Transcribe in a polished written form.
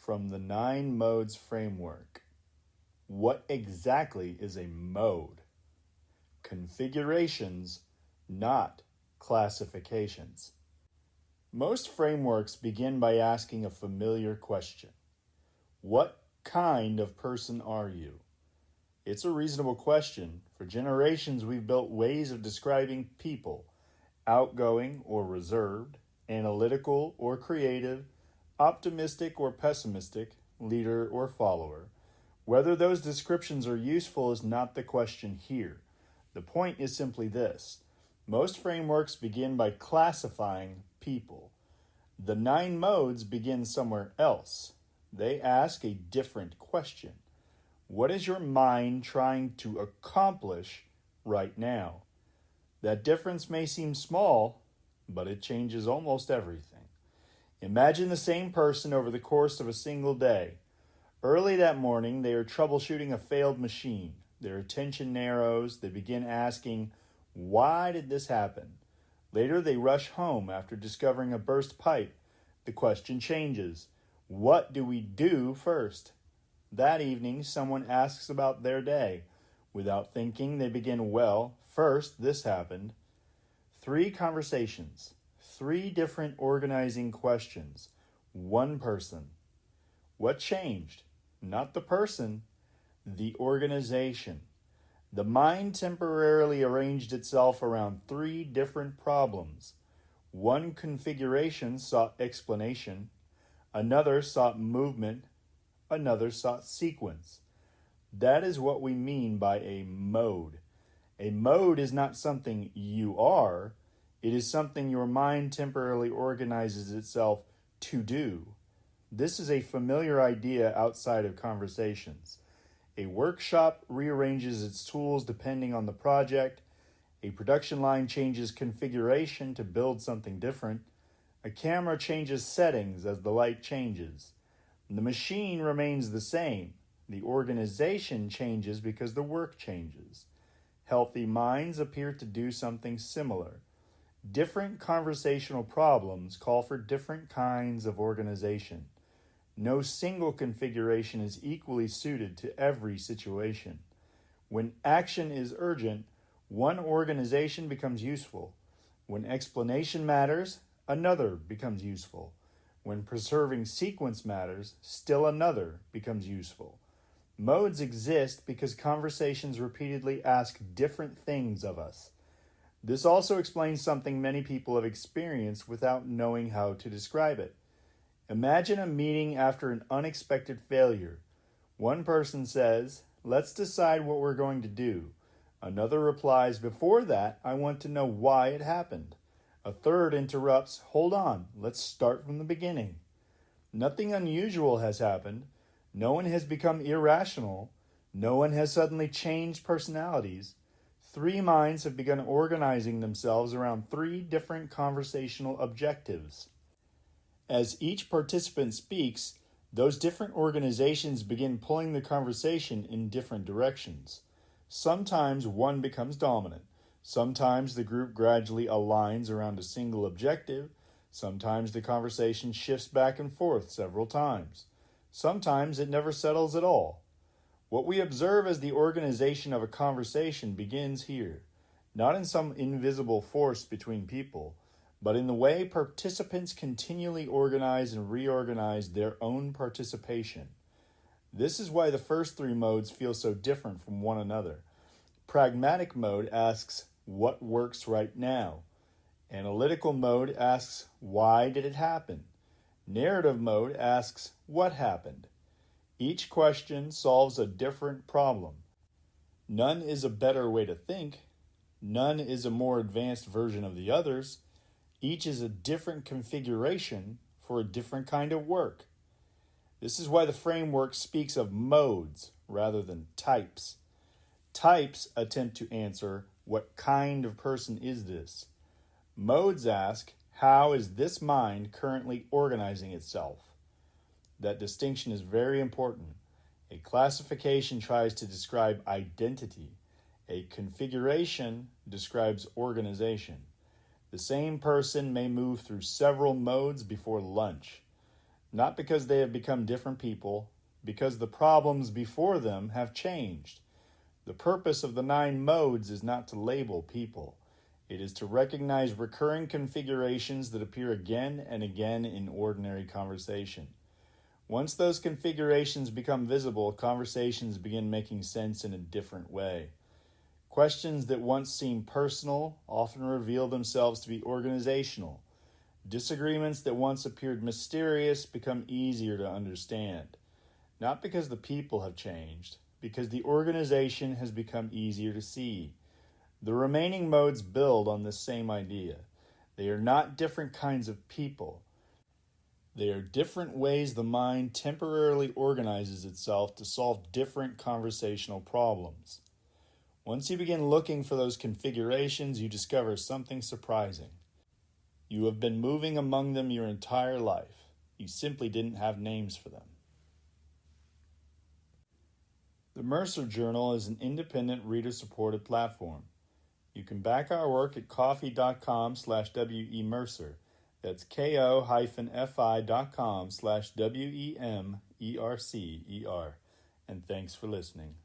from the 9 modes framework. What exactly is a mode? Configurations, not classifications. Most frameworks begin by asking a familiar question. What kind of person are you? It's a reasonable question. For generations, we've built ways of describing people: outgoing or reserved, analytical or creative, optimistic or pessimistic, leader or follower. Whether those descriptions are useful is not the question here. The point is simply this: most frameworks begin by classifying people. The 9 modes begin somewhere else. They ask a different question. What is your mind trying to accomplish right now? That difference may seem small, but it changes almost everything. Imagine the same person over the course of a single day. Early that morning, they are troubleshooting a failed machine. Their attention narrows. They begin asking, why did this happen? Later, they rush home after discovering a burst pipe. The question changes. What do we do first? That evening, someone asks about their day. Without thinking, they begin, well, first this happened. 3 conversations, 3 different organizing questions, 1 person. What changed? Not the person, the organization. The mind temporarily arranged itself around 3 different problems. 1 configuration sought explanation, another sought movement, another sought sequence. That is what we mean by a mode. A mode is not something you are, it is something your mind temporarily organizes itself to do. This is a familiar idea outside of conversations. A workshop rearranges its tools depending on the project. A production line changes configuration to build something different. A camera changes settings as the light changes. The machine remains the same. The organization changes because the work changes. Healthy minds appear to do something similar. Different conversational problems call for different kinds of organization. No single configuration is equally suited to every situation. When action is urgent, one organization becomes useful. When explanation matters, another becomes useful. When preserving sequence matters, still another becomes useful. Modes exist because conversations repeatedly ask different things of us. This also explains something many people have experienced without knowing how to describe it. Imagine a meeting after an unexpected failure. One person says, let's decide what we're going to do. Another replies, before that, I want to know why it happened. A third interrupts, hold on, let's start from the beginning. Nothing unusual has happened. No one has become irrational. No one has suddenly changed personalities. 3 minds have begun organizing themselves around 3 different conversational objectives. As each participant speaks, those different organizations begin pulling the conversation in different directions. Sometimes one becomes dominant. Sometimes the group gradually aligns around a single objective. Sometimes the conversation shifts back and forth several times. Sometimes it never settles at all. What we observe as the organization of a conversation begins here, not in some invisible force between people, but in the way participants continually organize and reorganize their own participation. This is why the first 3 modes feel so different from one another. Pragmatic mode asks, what works right now? Analytical mode asks, why did it happen? Narrative mode asks, what happened? Each question solves a different problem. None is a better way to think. None is a more advanced version of the others. Each is a different configuration for a different kind of work. This is why the framework speaks of modes rather than types. Types attempt to answer, what kind of person is this? Modes ask, how is this mind currently organizing itself? That distinction is very important. A classification tries to describe identity. A configuration describes organization. The same person may move through several modes before lunch. not because they have become different people, because the problems before them have changed. The purpose of the 9 modes is not to label people. It is to recognize recurring configurations that appear again and again in ordinary conversation. Once those configurations become visible, conversations begin making sense in a different way. Questions that once seemed personal often reveal themselves to be organizational. Disagreements that once appeared mysterious become easier to understand. Not because the people have changed, because the organization has become easier to see. The remaining modes build on this same idea. They are not different kinds of people. They are different ways the mind temporarily organizes itself to solve different conversational problems. Once you begin looking for those configurations, you discover something surprising. You have been moving among them your entire life. You simply didn't have names for them. The Mercer Journal is an independent reader-supported platform. You can back our work at ko-fi.com/WEMercer. That's ko-fi.com/WEMERCER. And thanks for listening.